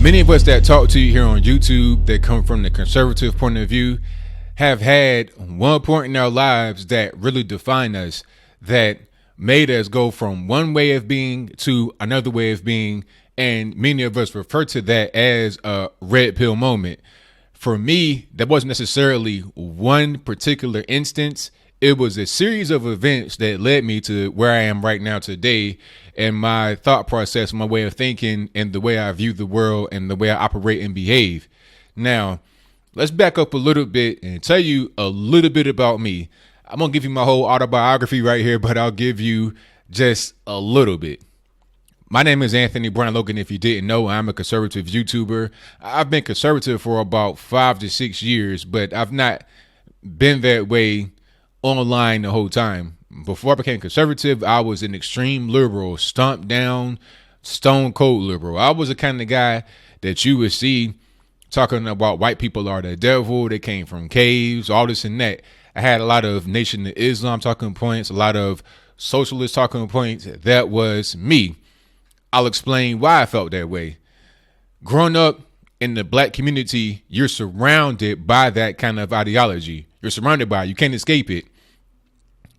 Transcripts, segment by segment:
Many of us that talk to you here on YouTube that come from the conservative point of view have had one point in our lives that really defined us, that made us go from one way of being to another way of being. And many of us refer to that as a red pill moment. For me, that wasn't necessarily one particular instance. It was a series of events that led me to where I am right now today, and my thought process, my way of thinking, and the way I view the world and the way I operate and behave. Now, let's back up a little bit and tell you a little bit about me. I'm going to give you my whole autobiography right here, but I'll give you just a little bit. My name is Anthony Brown Logan. If you didn't know, I'm a conservative YouTuber. I've been conservative for about 5 to 6 years, but I've not been that way online the whole time. Before I became conservative, I was an extreme liberal, stomped down, stone cold liberal. I was the kind of guy that you would see talking about white people are the devil, they came from caves, all this and that. I had a lot of Nation of Islam talking points, a lot of socialist talking points. That was me. I'll explain why I felt that way. Growing up in the black community, you're surrounded by that kind of ideology. You're surrounded by it. You can't escape it.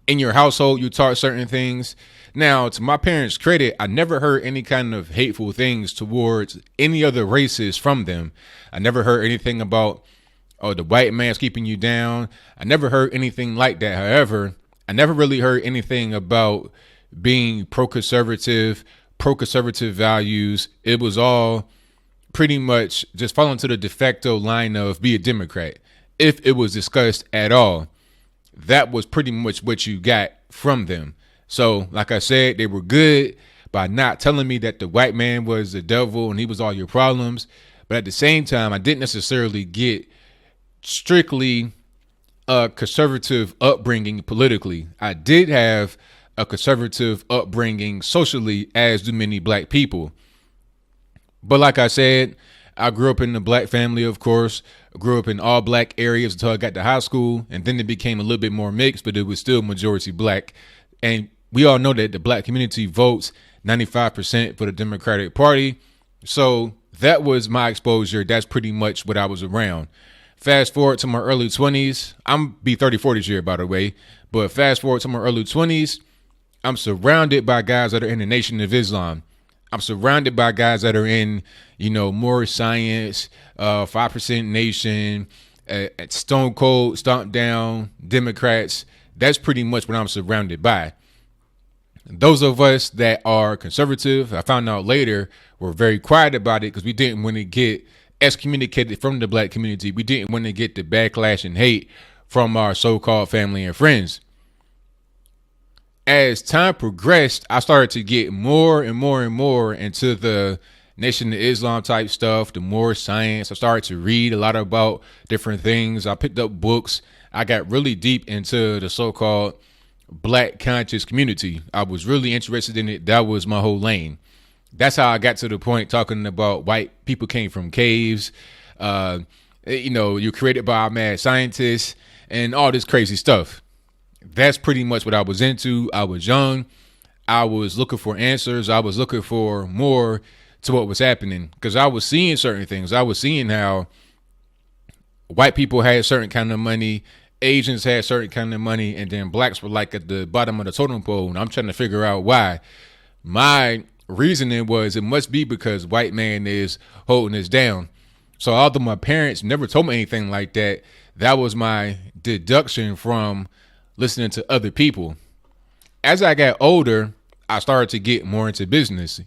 In your household, you taught certain things. Now, to my parents' credit, I never heard any kind of hateful things towards any other races from them. I never heard anything about, oh, the white man's keeping you down. I never heard anything like that. However, I never really heard anything about being pro-conservative values. It was all pretty much just falling to the de facto line of be a Democrat. If it was discussed at all, that was pretty much what you got from them. So, like I said, they were good by not telling me that the white man was the devil and he was all your problems. But at the same time, I didn't necessarily get strictly a conservative upbringing politically. I did have a conservative upbringing socially, as do many black people. But like I said, I grew up in a black family, of course. I grew up in all black areas until I got to high school. And then it became a little bit more mixed, but it was still majority black. And we all know that the black community votes 95% for the Democratic Party. So that was my exposure. That's pretty much what I was around. Fast forward to my early 20s. I'm be 34 this year, by the way. But fast forward to my early 20s. I'm surrounded by guys that are in the Nation of Islam. I'm surrounded by guys that are in, more science, 5% Nation, stone cold, stomp down Democrats. That's pretty much what I'm surrounded by. Those of us that are conservative, I found out later, were very quiet about it because we didn't want to get excommunicated from the black community. We didn't want to get the backlash and hate from our so-called family and friends. As time progressed, I started to get more and more and more into the Nation of Islam type stuff, the more science. I started to read a lot about different things. I picked up books. I got really deep into the so-called black conscious community. I was really interested in it. That was my whole lane. That's how I got to the point talking about white people came from caves. You're created by a mad scientist and all this crazy stuff. That's pretty much what I was into. I was young. I was looking for answers. I was looking for more to what was happening because I was seeing certain things. I was seeing how white people had certain kind of money, Asians had certain kind of money, and then blacks were like at the bottom of the totem pole. And I'm trying to figure out why. My reasoning was it must be because white man is holding us down. So although my parents never told me anything like that, that was my deduction from listening to other people. As I got older, I started to get more into business.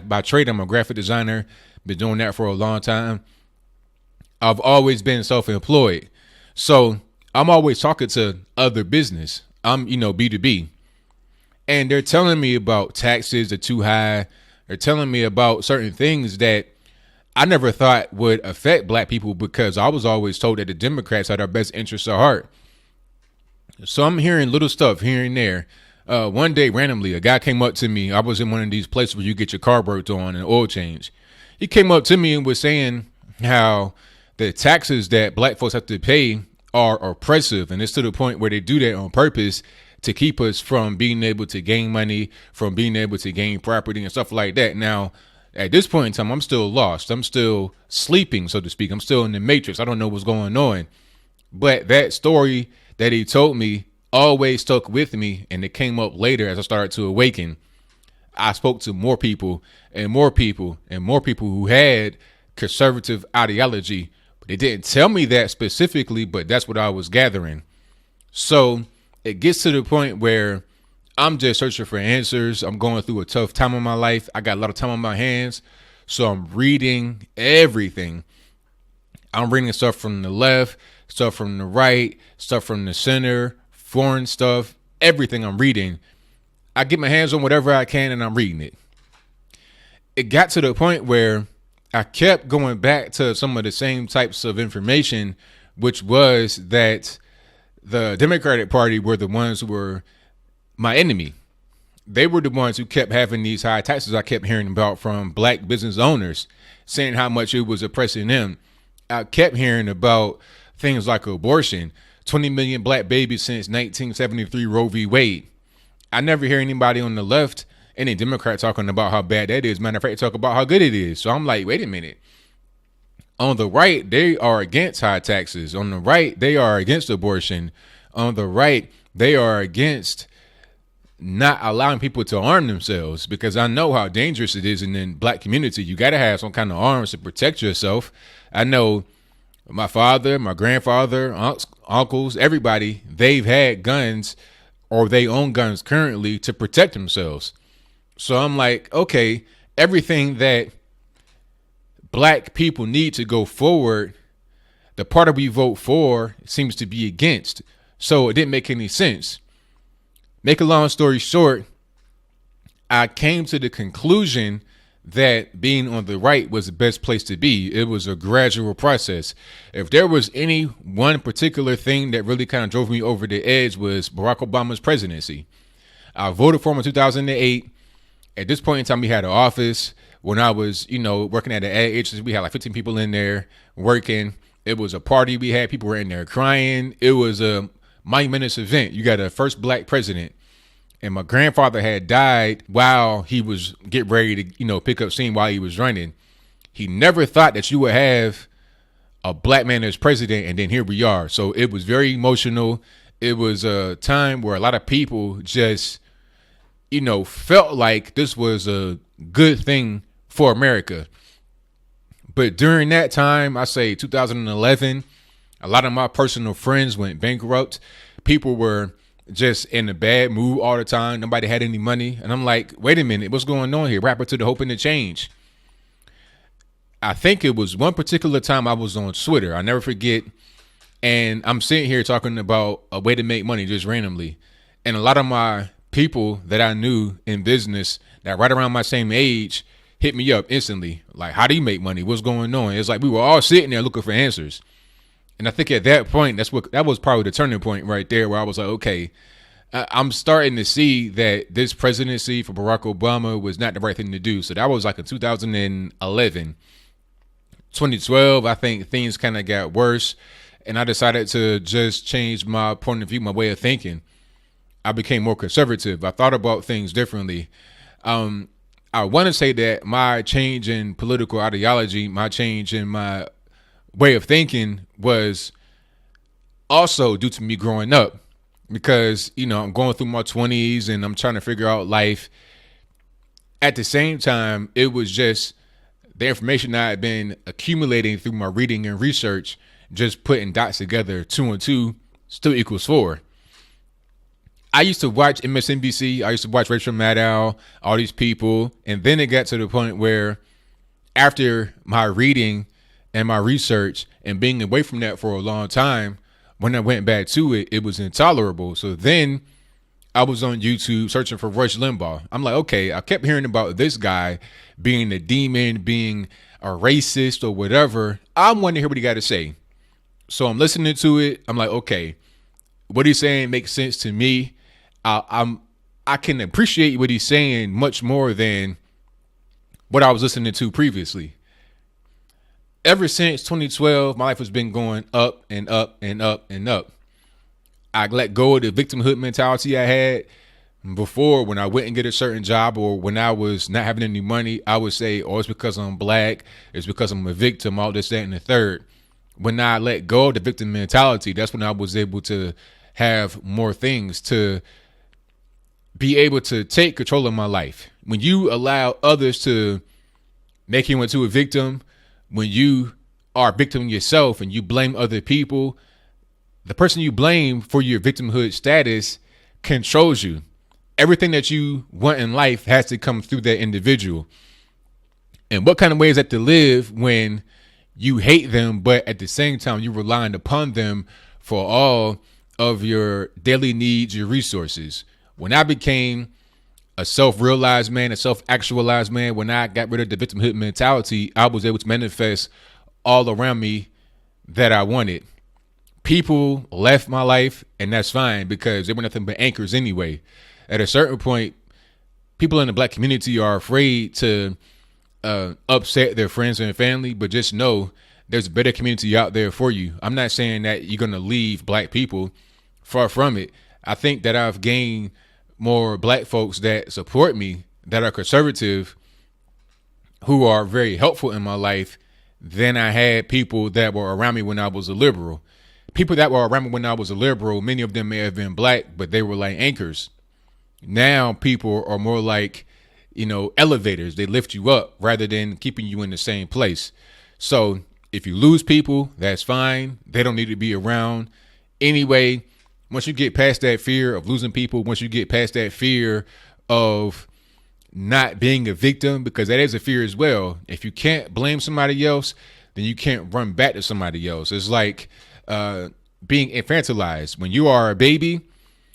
By trade, I'm a graphic designer. Been doing that for a long time. I've always been self-employed. So I'm always talking to other business. I'm, B2B. And they're telling me about taxes are too high. They're telling me about certain things that I never thought would affect black people because I was always told that the Democrats had our best interests at heart. So I'm hearing little stuff here and there. One day, randomly, a guy came up to me. I was in one of these places where you get your car worked on and oil change. He came up to me and was saying how the taxes that black folks have to pay are oppressive. And it's to the point where they do that on purpose to keep us from being able to gain money, from being able to gain property and stuff like that. Now, At this point in time, I'm still lost. I'm still sleeping, so to speak. I'm still in the matrix. I don't know what's going on. But that story that he told me always stuck with me, and it came up later as I started to awaken. I spoke to more people and more people and more people who had conservative ideology. But they didn't tell me that specifically, but that's what I was gathering. So it gets to the point where I'm just searching for answers. I'm going through a tough time in my life. I got a lot of time on my hands. So I'm reading everything. I'm reading stuff from the left, stuff from the right, stuff from the center, foreign stuff, everything I'm reading. I get my hands on whatever I can and I'm reading it. It got to the point where I kept going back to some of the same types of information, which was that the Democratic Party were the ones who were my enemy. They were the ones who kept having these high taxes I kept hearing about from black business owners, saying how much it was oppressing them. I kept hearing about things like abortion, 20 million black babies since 1973 Roe v. Wade. I never hear anybody on the left, any Democrat, talking about how bad that is. Matter of fact, talk about how good it is. So I'm like, wait a minute. On the right, they are against high taxes. On the right, they are against abortion. On the right, they are against not allowing people to arm themselves, because I know how dangerous it is in the black community. You got to have some kind of arms to protect yourself. I know my father, my grandfather, uncles, everybody, they've had guns or they own guns currently to protect themselves. So I'm like, okay, everything that black people need to go forward, the party we vote for seems to be against. So it didn't make any sense. Make a long story short, I came to the conclusion that being on the right was the best place to be. It was a gradual process. If there was any one particular thing that really kind of drove me over the edge, was Barack Obama's presidency. I voted for him in 2008. At this point in time, we had an office. When I was, working at an ad agency, we had like 15 people in there working. It was a party we had. People were in there crying. It was a monumentous event. You got a first black president. And my grandfather had died while he was getting ready to, pick up steam while he was running. He never thought that you would have a black man as president, and then here we are. So it was very emotional. It was a time where a lot of people just, felt like this was a good thing for America. But during that time, I say 2011, a lot of my personal friends went bankrupt. People were just in a bad mood all the time. Nobody had any money. And I'm like, wait a minute, what's going on here? What happened to the hope and the change? I think it was one particular time I was on Twitter. I never forget. And I'm sitting here talking about a way to make money just randomly. And a lot of my people that I knew in business that right around my same age hit me up instantly. Like, how do you make money? What's going on? It's like we were all sitting there looking for answers. And I think at that point, that was probably the turning point right there, where I was like, okay, I'm starting to see that this presidency for Barack Obama was not the right thing to do. So that was like in 2011. 2012, I think things kind of got worse. And I decided to just change my point of view, my way of thinking. I became more conservative. I thought about things differently. I want to say that my change in political ideology, my change in my way of thinking was also due to me growing up, because, I'm going through my 20s and I'm trying to figure out life. At the same time, it was just the information I had been accumulating through my reading and research, just putting dots together. 2 and 2 still equals 4. I used to watch MSNBC. I used to watch Rachel Maddow, all these people. And then it got to the point where after my reading and my research and being away from that for a long time, when I went back to it, it was intolerable. So then I was on YouTube searching for Rush Limbaugh. I'm like, okay, I kept hearing about this guy being a demon, being a racist or whatever. I want to hear what he got to say. So I'm listening to it. I'm like, okay, what he's saying makes sense to me. I can appreciate what he's saying much more than what I was listening to previously. Ever since 2012, my life has been going up and up and up and up. I let go of the victimhood mentality I had. Before, when I wouldn't get a certain job or when I was not having any money, I would say, oh, it's because I'm black. It's because I'm a victim, all this, that, and the third. When I let go of the victim mentality, that's when I was able to have more things, to be able to take control of my life. When you allow others to make you into a victim, when you are a victim yourself and you blame other people, the person you blame for your victimhood status controls you. Everything that you want in life has to come through that individual. And what kind of way is that to live when you hate them, but at the same time, you're relying upon them for all of your daily needs, your resources? When I became a self-realized man, a self-actualized man, when I got rid of the victimhood mentality, I was able to manifest all around me that I wanted. People left my life, and that's fine because they were nothing but anchors anyway. At a certain point, people in the black community are afraid to upset their friends and family, but just know there's a better community out there for you. I'm not saying that you're going to leave black people. Far from it. I think that I've gained more black folks that support me, that are conservative, who are very helpful in my life than I had people that were around me when I was a liberal. People that were around me when I was a liberal, many of them may have been black, but they were like anchors. Now people are more like, elevators. They lift you up rather than keeping you in the same place. So if you lose people, that's fine. They don't need to be around. Anyway, once you get past that fear of losing people, once you get past that fear of not being a victim, because that is a fear as well. If you can't blame somebody else, then you can't run back to somebody else. It's like being infantilized. When you are a baby,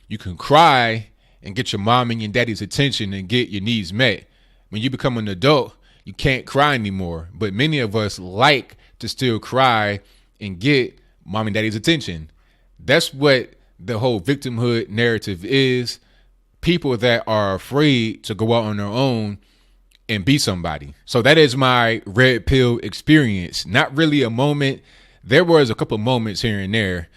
you can cry and get your mom and your daddy's attention and get your needs met. When you become an adult, you can't cry anymore. But many of us like to still cry and get mom and daddy's attention. That's what the whole victimhood narrative is. People that are afraid to go out on their own and be somebody. So that is my red pill experience. Not really a moment. There was a couple of moments here and there.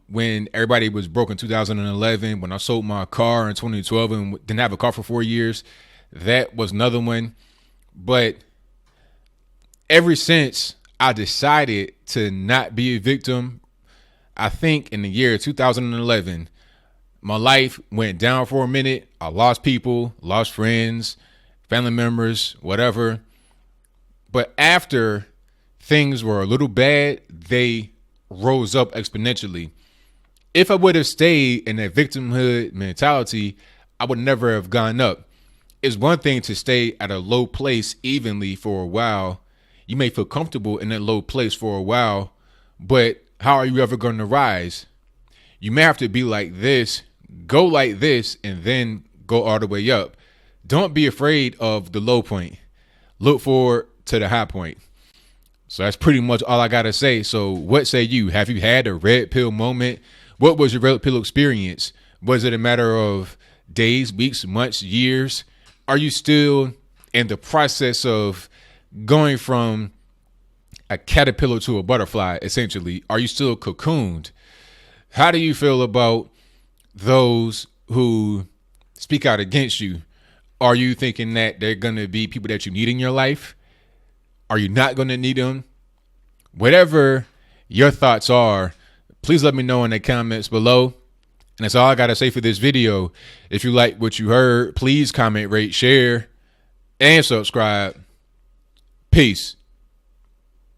When everybody was broke in 2011, when I sold my car in 2012 and didn't have a car for 4 years, that was another one. But ever since I decided to not be a victim, I think in the year 2011, my life went down for a minute. I lost people, lost friends, family members, whatever. But after things were a little bad, they rose up exponentially. If I would have stayed in that victimhood mentality, I would never have gone up. It's one thing to stay at a low place evenly for a while. You may feel comfortable in that low place for a while, but how are you ever going to rise? You may have to be like this, go like this, and then go all the way up. Don't be afraid of the low point. Look forward to the high point. So that's pretty much all I got to say. So what say you? Have you had a red pill moment? What was your red pill experience? Was it a matter of days, weeks, months, years? Are you still in the process of going from a caterpillar to a butterfly, essentially? Are you still cocooned? How do you feel about those who speak out against you? Are you thinking that they're going to be people that you need in your life? Are you not going to need them? Whatever your thoughts are, please let me know in the comments below. And that's all I got to say for this video. If you like what you heard, please comment, rate, share, and subscribe. Peace.